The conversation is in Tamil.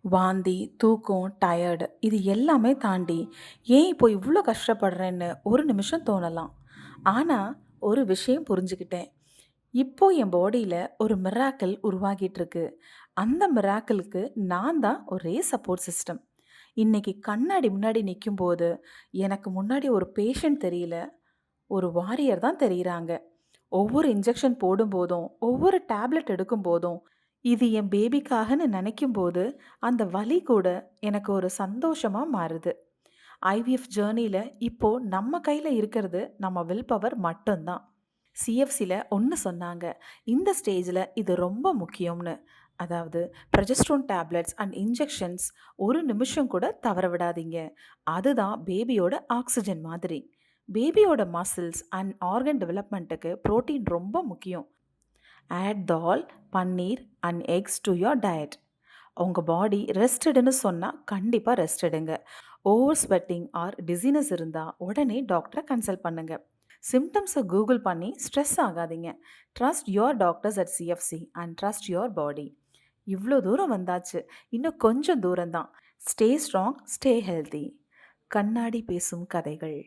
வாந்தி, தூக்கம், டயர்டு இது எல்லாமே தாண்டி ஏன் இப்போ இவ்ளோ கஷ்டப்படுறேன்னு ஒரு நிமிஷம் தோணலாம். ஆனா, ஒரு விஷயம் புரிஞ்சுக்கிட்டேன். இப்போ என் பாடியில ஒரு மிராக்கிள் உருவாகிட்டு இருக்கு. அந்த மிராக்கிளுக்கு நான் தான் ஒரே சப்போர்ட் சிஸ்டம். இன்னைக்கு கண்ணாடி முன்னாடி நிக்கும்போது, எனக்கு முன்னாடி ஒரு பேஷண்ட் தெரியல, ஒரு வாரியர் தான் தெரியிறாங்க. ஒவ்வொரு இன்ஜெக்ஷன் போடும்போதும், ஒவ்வொரு டேப்லெட் எடுக்கும்போதும், இது என் பேபிக்காகன்னு நெனைக்கும்போது, அந்த வலி கூட எனக்கு ஒரு சந்தோஷமா மாறுது. ஐவிஎஃப் ஜர்னில இப்போ நம்ம கையில இருக்கிறது நம்ம வில் பவர் மட்டும் தான். சிஎஃப்சில ஒண்ணு சொன்னாங்க. இந்த ஸ்டேஜ்ல இது ரொம்ப முக்கியம்னு. அதாவது ப்ரொஜெஸ்டரோன் டேப்லெட்ஸ் அண்ட் இன்ஜெக்ஷன்ஸ் ஒரு நிமிஷம் கூட தவற விடாதீங்க. அதுதான் பேபியோட ஆக்ஸிஜன் மாதிரி. பேபியோட மசில்ஸ் அண்ட் ஆர்கன் டெவலப்மெண்ட்டுக்கு புரோட்டீன் ரொம்ப முக்கியம். Add dal, paneer and eggs to your diet. உங்கள் பாடி ரெஸ்ட் எடுன்னு சொன்னால் கண்டிப்பாக ரெஸ்ட் எடுங்க. ஓவர் ஸ்வெட்டிங் ஆர் டிசீனஸ் இருந்தால் உடனே டாக்டரை கன்சல்ட் பண்ணுங்க. சிம்டம்ஸை கூகுள் பண்ணி ஸ்ட்ரெஸ் ஆகாதீங்க. Trust your doctors at CFC and trust your body. இவ்வளோ தூரம் வந்தாச்சு, இன்னும் கொஞ்சம் தூரம்தான். Stay strong, stay healthy. கண்ணாடி பேசும் கதைகள்.